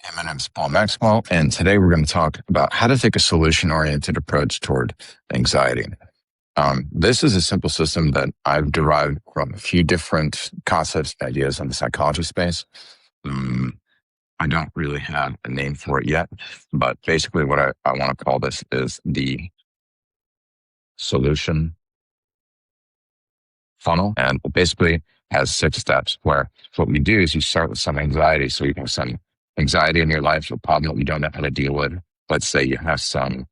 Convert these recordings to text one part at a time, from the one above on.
Hey, my name is Paul Maxwell, and today we're going to talk about how to take a solution-oriented approach toward anxiety. This is a simple system that I've derived from a few different concepts and ideas in the psychology space. I don't really have a name for it yet, but basically what I want to call this is the solution funnel. And it basically has 6 steps where what we do is you start with some anxiety. So you have some anxiety in your life, a problem that you don't know how to deal with. Let's say you have some,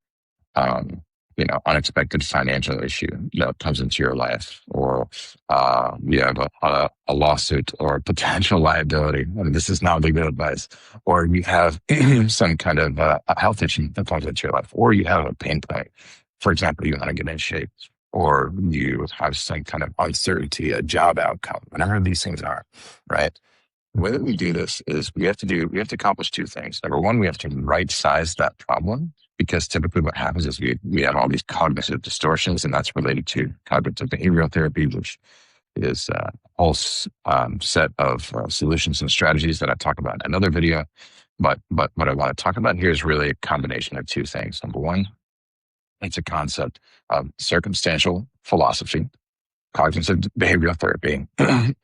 unexpected financial issue that comes into your life, or you have a lawsuit or a potential liability. I mean, this is not legal advice. Or you have some kind of a health issue that comes into your life, or you have a pain point. For example, you want to get in shape, or you have some kind of uncertainty, a job outcome, whatever these things are, right? The way that we do this is we have to accomplish 2 things. Number one, we have to right size that problem, because typically what happens is we have all these cognitive distortions, and that's related to cognitive behavioral therapy, which is a whole set of solutions and strategies that I talk about in another video. But what I want to talk about here is really a combination of 2 things. Number one, it's a concept of circumstantial philosophy, cognitive behavioral therapy,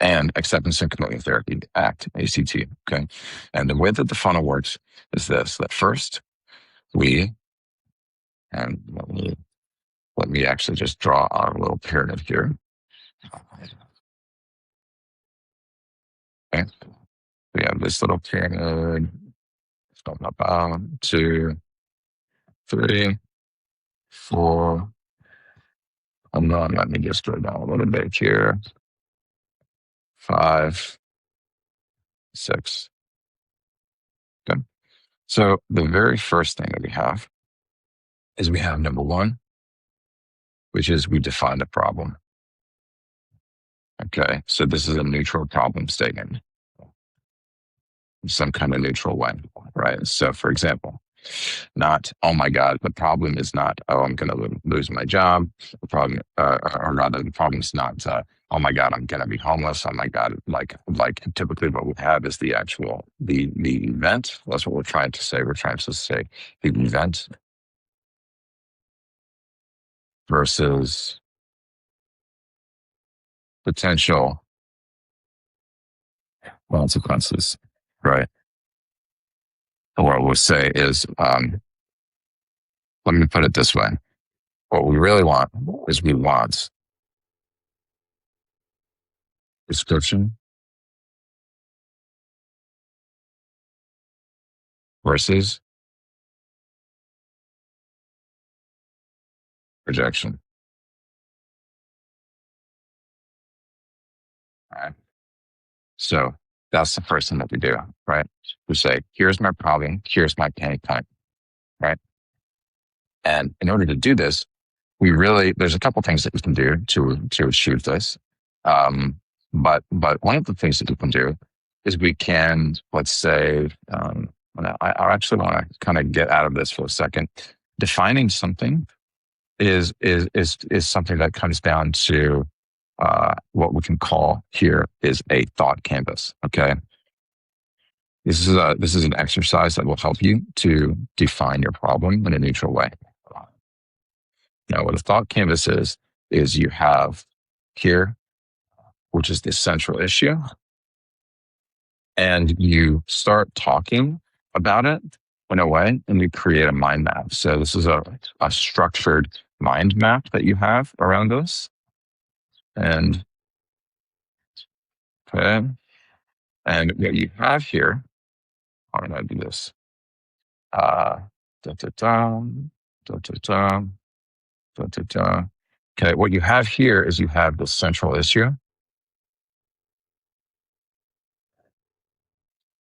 and acceptance and commitment therapy, ACT, ACT. Okay. And the way that the funnel works is this: that first and let me actually just draw our little pyramid here. Okay. We have this little pyramid. From about 2, 3, 4. Hold on, let me just go down a little bit here. 5, 6. Okay. So the very first thing that we have is we have number one, which is we define the problem. Okay. So this is a neutral problem statement in some kind of neutral way, right? So for example, not, oh my God, the problem is not, oh, I'm going to lose my job. The problem, or rather, the problem is not, oh my God, I'm going to be homeless. Oh my God, like typically what we have is the actual, the event. That's what we're trying to say. We're trying to say the event versus potential consequences, right? Or what we'll say is, let me put it this way. What we really want is we want prescription versus projection. All right. So that's the first thing that we do, right? We say, here's my problem, here's my pain point, right? And in order to do this, there's a couple things that we can do to achieve this. But one of the things that we can do is we can, let's say, I actually want to kind of get out of this for a second. Defining something is something that comes down to what we can call here is a thought canvas. Okay. This is an exercise that will help you to define your problem in a neutral way. Now, what a thought canvas is you have here, which is the central issue, and you start talking about it in a way, and you create a mind map. So this is a structured mind map that you have around this. And okay. And what you have here, how do I do this? Okay, what you have here is you have the central issue.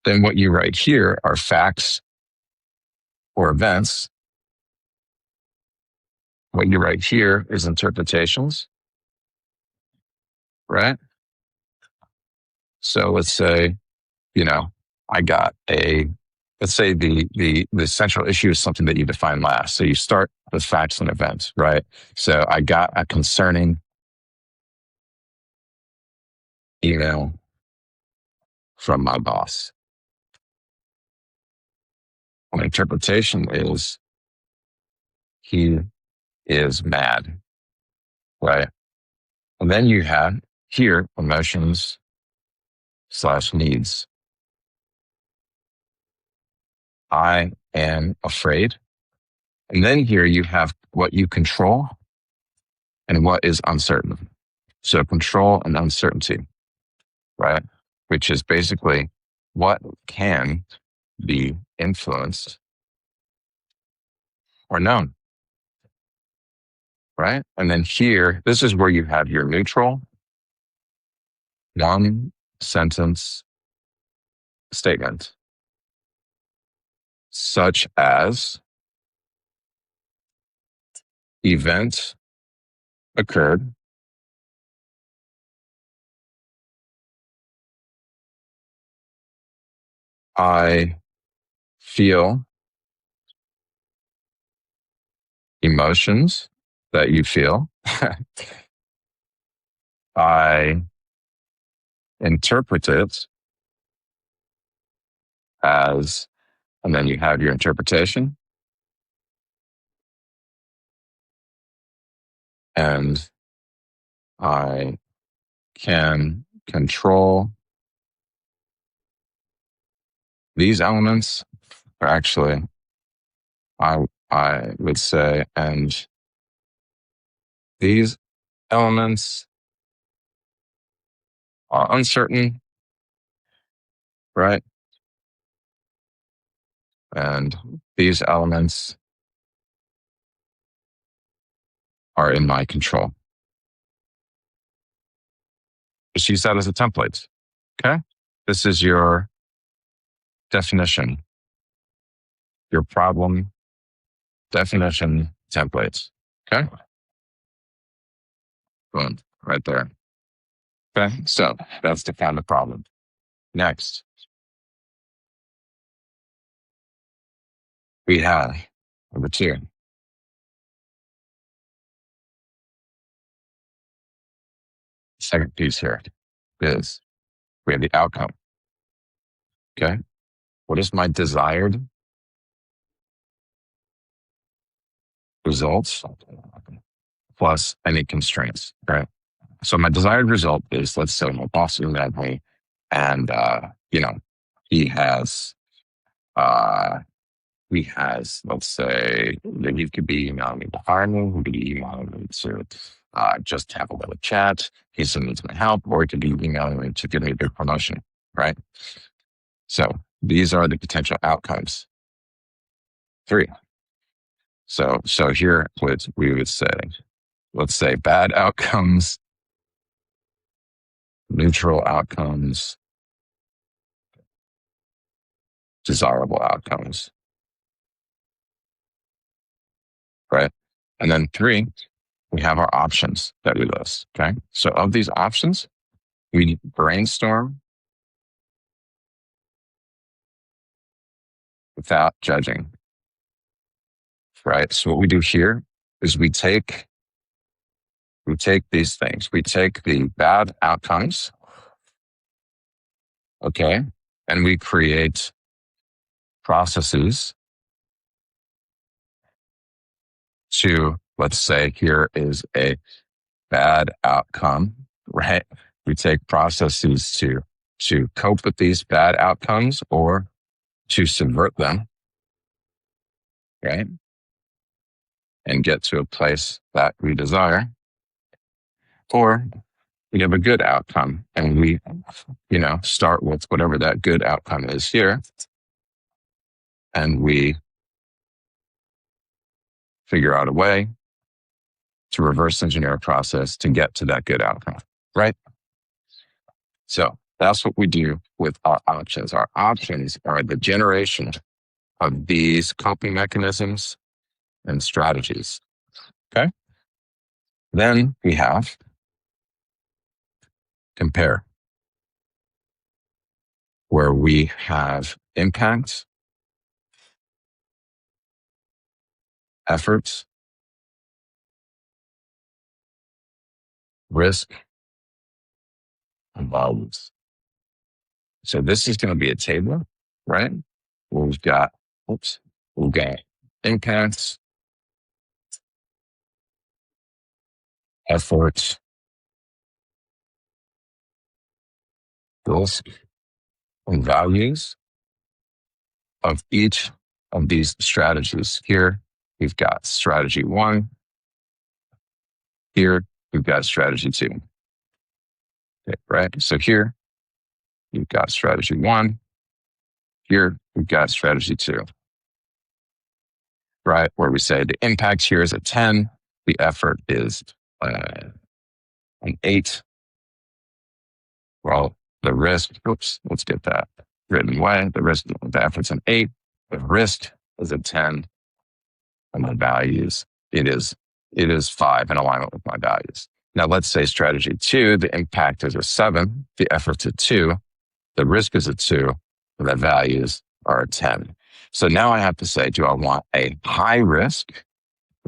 Then what you write here are facts or events. What you write here is interpretations, right? So let's say, let's say the central issue is something that you define last. So you start with facts and events, right? So I got a concerning email from my boss. An interpretation is he is mad, right? And then you have here emotions / needs. I am afraid. And then here you have what you control and what is uncertain. So control and uncertainty, right? Which is basically what can be influenced or known, right? And then here, this is where you have your neutral one sentence statement, such as event occurred. I feel emotions that you feel. I interpret it as, and then you have your interpretation. And I can control these elements, or actually, I would say, and these elements are uncertain, right? And these elements are in my control. Just use that as a template. Okay. This is your definition, your problem definition templates. Okay. Boom. Right there. Okay. So that's define the problem. Next, we have number 2. Second piece here is we have the outcome. Okay. What is my desired results plus any constraints, right? So my desired result is, let's say my boss emailed me and, he has, let's say that he could be emailing me to hire me, he could be emailing me to just have a little chat, he still needs my help, or he could be emailing me to give me a big promotion, right? So these are the potential outcomes. 3. So here what we would say, let's say bad outcomes, neutral outcomes, desirable outcomes, right? And then 3, we have our options that we list, okay? So of these options, we brainstorm without judging, right? So what we do here is we take these things, we take the bad outcomes, okay, and we create processes to, let's say here is a bad outcome, right? We take processes to cope with these bad outcomes or to subvert them, right? And get to a place that we desire. Or we have a good outcome and we, start with whatever that good outcome is here. And we figure out a way to reverse engineer a process to get to that good outcome, right? So that's what we do with our options. Our options are the generation of these coping mechanisms and strategies. Okay. Then we have compare, where we have impacts, efforts, risk, and values. So this is going to be a table, right? Where we've got Oops. We've got impacts, efforts, risk, and values of each of these strategies. Here, we've got strategy one. Here, we've got strategy two. Okay, right? So here, you've got strategy one. Here, we've got strategy two. Right? Where we say the impact here is a 10, the effort is an 8. Well, the risk, oops, let's get that written away. The effort's an 8, the risk is a 10, and the values, it is 5 in alignment with my values. Now let's say strategy 2, the impact is a 7, the effort's a 2, the risk is a 2, and the values are a 10. So now I have to say, do I want a high risk,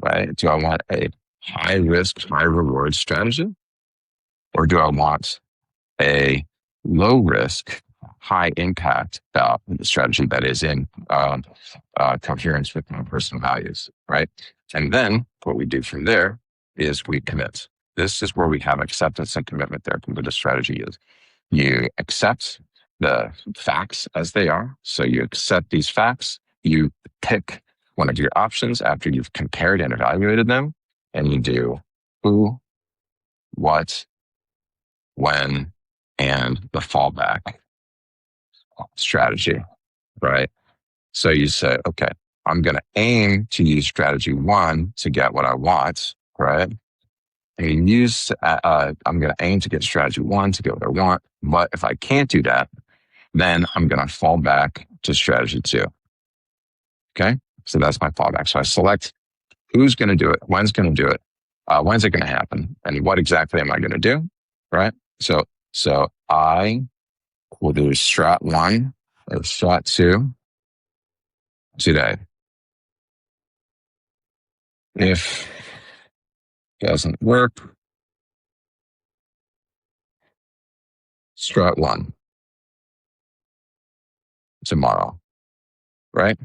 right? Do I want a high risk, high reward strategy? Or do I want a low risk, high impact strategy that is in coherence with my personal values, right? And then what we do from there is we commit. This is where we have acceptance and commitment there. What the strategy is. You accept the facts as they are. So you accept these facts. You pick one of your options after you've compared and evaluated them, and you do who, what, when, and the fallback strategy, right? So you say, okay, I'm going to aim to use strategy one to get what I want, right? And you use, I'm going to aim to get strategy one to get what I want. But if I can't do that, then I'm going to fall back to strategy two. Okay. So that's my fallback. So I select who's going to do it, when's going to do it, when's it going to happen, and what exactly am I going to do, right? So I will do strat one or strat two today. If it doesn't work, strat one tomorrow, right?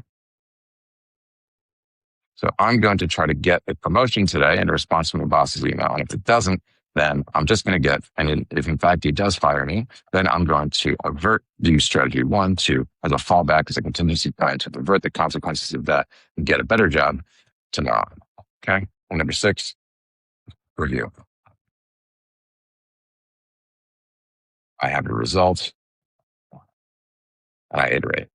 So I'm going to try to get a promotion today in response to my boss's email. And if it doesn't, then I'm just going to get, and if in fact he does fire me, then I'm going to use strategy one to, as a fallback, as a contingency plan to avert the consequences of that and get a better job tomorrow. Okay. And number 6, review. I have a result and I iterate.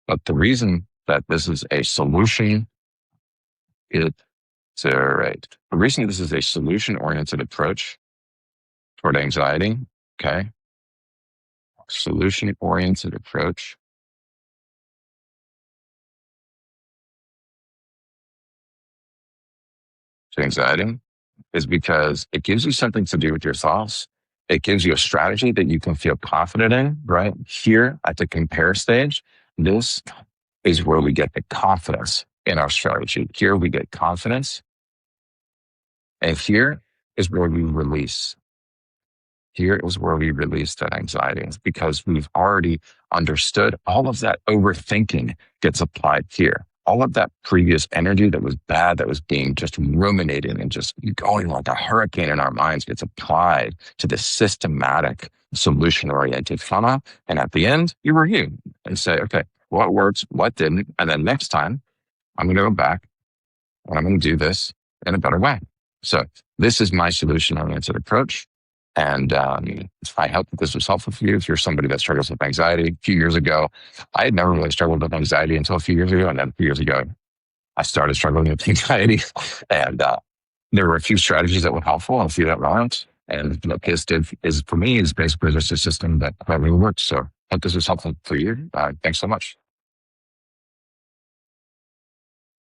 But the reason that this is a solution, iterate. The reason this is a solution-oriented approach toward anxiety, okay? Solution-oriented approach to anxiety is because it gives you something to do with your thoughts. It gives you a strategy that you can feel confident in, right? Here at the compare stage, this is where we get the confidence in our strategy. Here we get confidence. And here is where we release. Here is where we release that anxiety because we've already understood all of that overthinking gets applied here. All of that previous energy that was bad, that was being just ruminated and just going like a hurricane in our minds gets applied to this systematic solution-oriented funnel. And at the end, you review and say, okay, what works, what didn't? And then next time, I'm going to go back and I'm going to do this in a better way. So this is my solution-oriented approach. And I hope that this was helpful for you. If you're somebody that struggles with anxiety, a few years ago, I had never really struggled with anxiety until a few years ago. And then a few years ago, I started struggling with anxiety. And there were a few strategies that were helpful and a few that weren't. And what this did is, for me, is basically just a system that really works. So I hope this was helpful for you. Thanks so much.